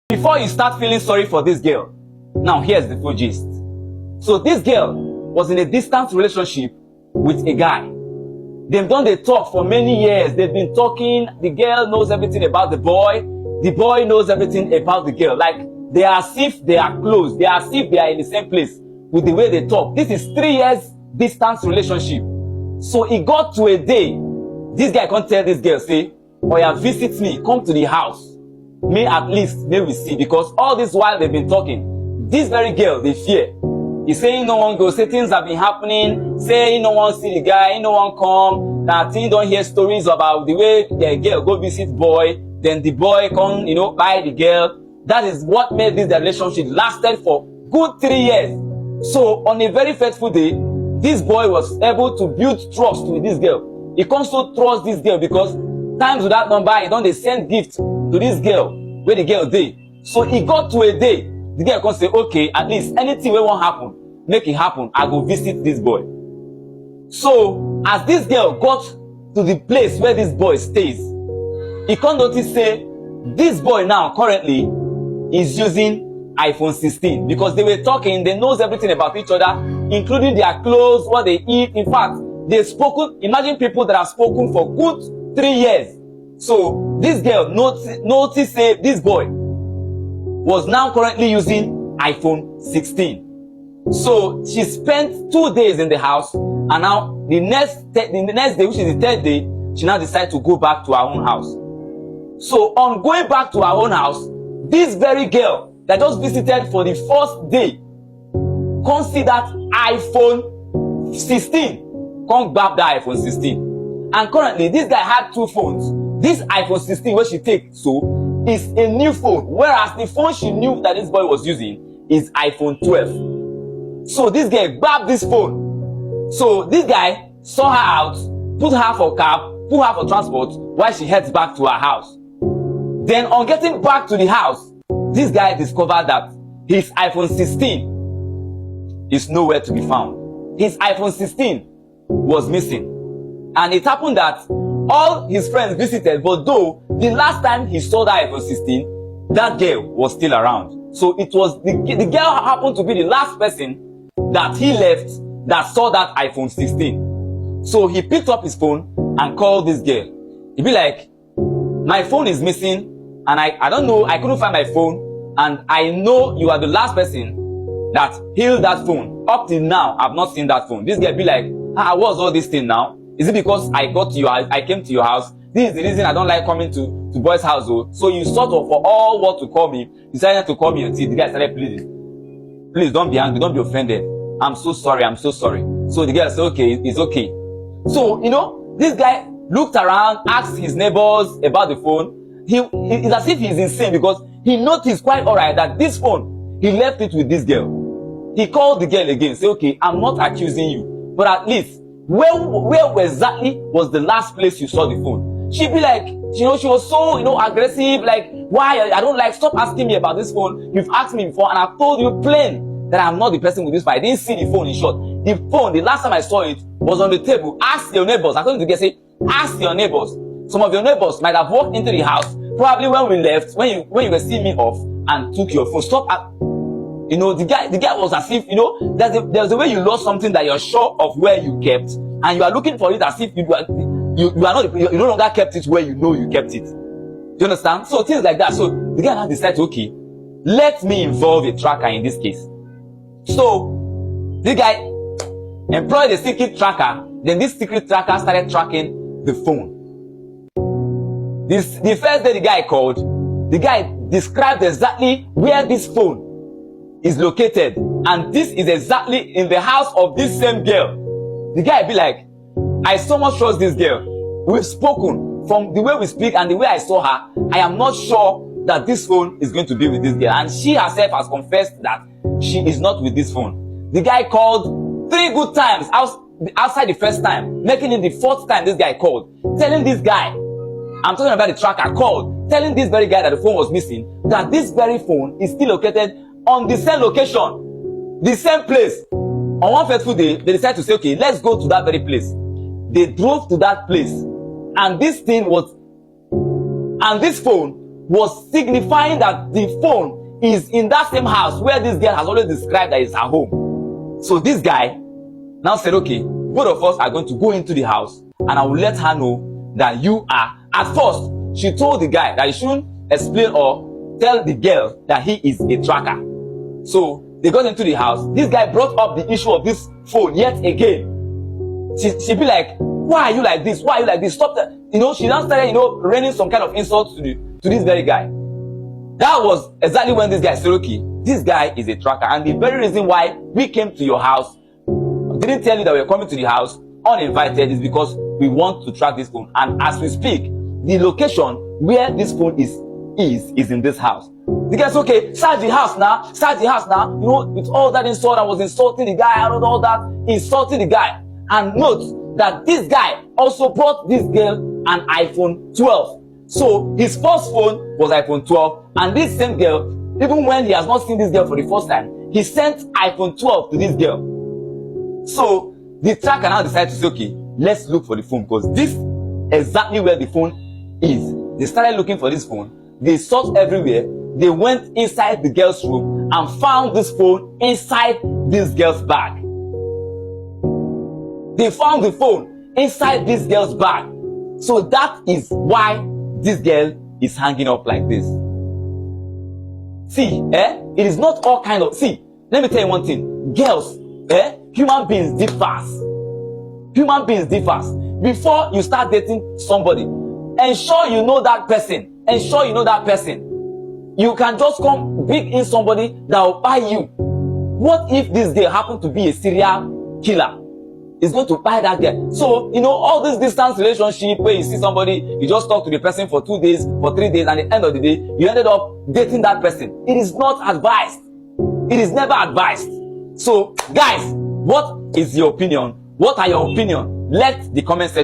Before you start feeling sorry for this girl, now here's the full gist. So this girl was in a distant relationship with a guy. They've done the talk for many years. They've been talking. The girl knows everything about the boy. The boy knows everything about the girl. Like, they are as if they are close. They are as if they are in the same place with the way they talk. This is 3 years distance relationship. So it got to a day, this guy can't tell this girl, say, "Oh yeah, visit me, come to the house. May at least, may we see." Because all this while they've been talking, this very girl, they fear. He's saying no one go, say things have been happening, say no one see the guy, no one come, that thing don't hear stories about the way the girl go visit boy, then the boy come, buy the girl. That is what made this relationship lasted for good 3 years. So on a very faithful day, this boy was able to build trust with this girl. He comes to trust this girl because times without number, he don't they send gifts to this girl, where the girl did. So he got to a day, the girl can say, okay, at least anything will won't happen, make it happen. I go visit this boy. So as this girl got to the place where this boy stays, he can't notice say this boy now currently is using iPhone 16 because they were talking, they knows everything about each other, including their clothes, what they eat. In fact, they've spoken. Imagine people that have spoken for good 3 years. So this girl noticed say this boy was now currently using iPhone 16. So she spent 2 days in the house, and now the next day, which is the third day, she now decided to go back to her own house. So on going back to her own house, this very girl that just visited for the first day considered iPhone 16, come grab that iPhone 16. And currently this guy had 2 phones. This iPhone 16 where she take so is a new phone, whereas the phone she knew that this boy was using is iPhone 12. So this girl grabbed this phone. So this guy saw her out, put her for cab, put her for transport while she heads back to her house. Then on getting back to the house, this guy discovered that his iPhone 16 is nowhere to be found. His iPhone 16 was missing. And it happened that all his friends visited, but though the last time he saw that iPhone 16, that girl was still around. So it was the girl happened to be the last person that he left that saw that iPhone 16. So he picked up his phone and called this girl. He'd be like, "My phone is missing, and I don't know, I couldn't find my phone, and I know you are the last person that held that phone. Up till now, I've not seen that phone." This girl be like, "What's all this thing now? Is it because I came to your house? This is the reason I don't like coming to boys' house. So you sort of, for all what to call me, decided to call me until the guy started pleading. Please don't be angry, don't be offended. I'm so sorry, I'm so sorry." So the girl said, "Okay, it's okay." So, this guy looked around, asked his neighbors about the phone. It's as if he's insane because he noticed quite alright that this phone, he left it with this girl. He called the girl again, say, "Okay, I'm not accusing you, but at least, where exactly was the last place you saw the phone?" She'd be like, she was so, aggressive, like, "Why? I don't like, stop asking me about this phone. You've asked me before, and I've told you plain that I'm not the person with this phone. I didn't see the phone in short. The phone, the last time I saw it, was on the table. Ask your neighbors." I told you to say, ask your neighbors. Some of your neighbors might have walked into the house, probably when we left, when you were seeing me off, and took your phone. Stop. The guy was as if, there's a way you lost something that you're sure of where you kept, and you are looking for it as if you no longer kept it where you know you kept it. Do you understand? So things like that. So the guy now decided, okay, let me involve a tracker in this case. So the guy employed a secret tracker. Then this secret tracker started tracking the phone. The first day the guy called, the guy described exactly where this phone is located, and this is exactly in the house of this same girl. The guy be like, "I so much trust this girl. We've spoken. From the way we speak and the way I saw her, I am not sure that this phone is going to be with this girl." And she herself has confessed that she is not with this phone. The guy called 3 good times outside the first time, making it the 4th time this guy called, telling this guy, I'm talking about the tracker, called, telling this very guy that the phone was missing, that this very phone is still located on the same location, the same place. On one fateful day, they decided to say, okay, let's go to that very place. They drove to that place, and this phone was signifying that the phone is in that same house where this girl has always described that is her home. So this guy now said, okay, both of us are going to go into the house and I will let her know that you are. At first, she told the guy that he shouldn't explain or tell the girl that he is a tracker. So they got into the house. This guy brought up the issue of this phone yet again. She be like, why are you like this? Why are you like this? Stop that. She now started, raining some kind of insults to this very guy. That was exactly when this guy said, okay, this guy is a tracker. And the very reason why we came to your house, didn't tell you that we were coming to the house uninvited, is because we want to track this phone. And as we speak, the location where this phone is in this house. The guy said, okay, search the house now. Search the house now. With all that insult, I was insulting the guy. I wrote all that, insulting the guy. And note that this guy also brought this girl an iPhone 12. So his first phone was iPhone 12. And this same girl, even when he has not seen this girl for the first time, he sent iPhone 12 to this girl. So the tracker now decided to say, okay, let's look for the phone, because this is exactly where the phone is. They started looking for this phone. They searched everywhere. They went inside the girl's room and found this phone inside this girl's bag. They found the phone inside this girl's bag. So that is why this girl is hanging up like this. See, it is not all kind of... See, let me tell you one thing. Girls, human beings differ. Human beings differ. Before you start dating somebody, ensure you know that person. Ensure you know that person. You can just come big in somebody that will buy you. What if this girl happen to be a serial killer? Is going to buy that girl. So, all this distance relationship where you see somebody, you just talk to the person for 2 days, for 3 days, and at the end of the day, you ended up dating that person. It is not advised. It is never advised. So, guys, what is your opinion? What are your opinion? Let the comment section